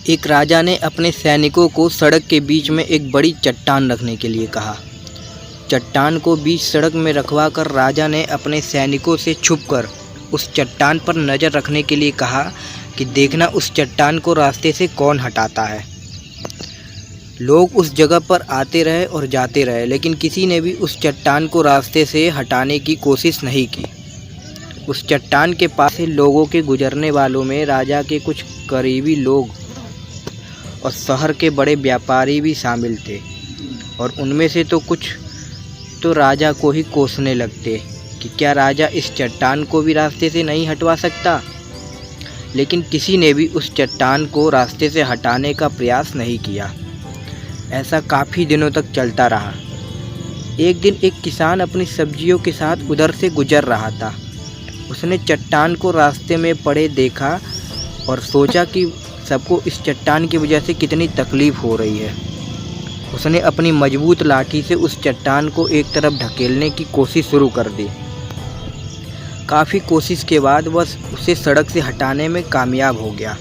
एक राजा ने अपने सैनिकों को सड़क के बीच में एक बड़ी चट्टान रखने के लिए कहा। चट्टान को बीच सड़क में रखवा कर राजा ने अपने सैनिकों से छुपकर उस चट्टान पर नज़र रखने के लिए कहा कि देखना उस चट्टान को रास्ते से कौन हटाता है। लोग उस जगह पर आते रहे और जाते रहे, लेकिन किसी ने भी उस चट्टान को रास्ते से हटाने की कोशिश नहीं की। उस चट्टान के पास से लोगों के गुजरने वालों में राजा के कुछ करीबी लोग और शहर के बड़े व्यापारी भी शामिल थे, और उनमें से तो कुछ तो राजा को ही कोसने लगते कि क्या राजा इस चट्टान को भी रास्ते से नहीं हटवा सकता। लेकिन किसी ने भी उस चट्टान को रास्ते से हटाने का प्रयास नहीं किया। ऐसा काफ़ी दिनों तक चलता रहा। एक दिन एक किसान अपनी सब्जियों के साथ उधर से गुजर रहा था। उसने चट्टान को रास्ते में पड़े देखा और सोचा कि सबको इस चट्टान की वजह से कितनी तकलीफ़ हो रही है। उसने अपनी मजबूत लाठी से उस चट्टान को एक तरफ ढकेलने की कोशिश शुरू कर दी। काफ़ी कोशिश के बाद वह उसे सड़क से हटाने में कामयाब हो गया।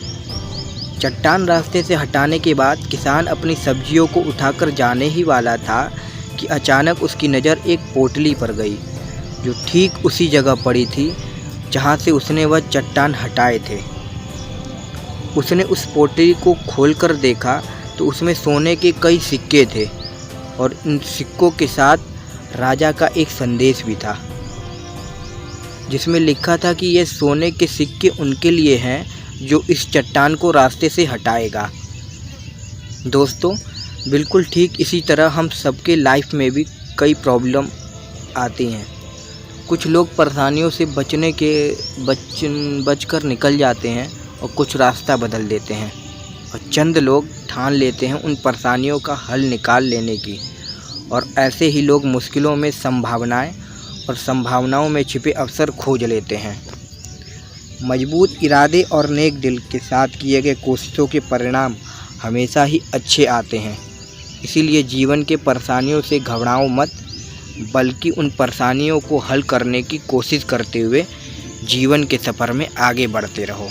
चट्टान रास्ते से हटाने के बाद किसान अपनी सब्जियों को उठाकर जाने ही वाला था कि अचानक उसकी नज़र एक पोटली पर गई, जो ठीक उसी जगह पड़ी थी जहाँ से उसने वह चट्टान हटाए थे। उसने उस पोटली को खोलकर देखा तो उसमें सोने के कई सिक्के थे, और इन सिक्कों के साथ राजा का एक संदेश भी था, जिसमें लिखा था कि ये सोने के सिक्के उनके लिए हैं जो इस चट्टान को रास्ते से हटाएगा। दोस्तों, बिल्कुल ठीक इसी तरह हम सबके लाइफ में भी कई प्रॉब्लम आती हैं। कुछ लोग परेशानियों से बचकर निकल जाते हैं और कुछ रास्ता बदल देते हैं, और चंद लोग ठान लेते हैं उन परेशानियों का हल निकाल लेने की, और ऐसे ही लोग मुश्किलों में संभावनाएं और संभावनाओं में छिपे अवसर खोज लेते हैं। मजबूत इरादे और नेक दिल के साथ किए गए कोशिशों के परिणाम हमेशा ही अच्छे आते हैं। इसीलिए जीवन के परेशानियों से घबराओ मत, बल्कि उन परेशानियों को हल करने की कोशिश करते हुए जीवन के सफ़र में आगे बढ़ते रहो।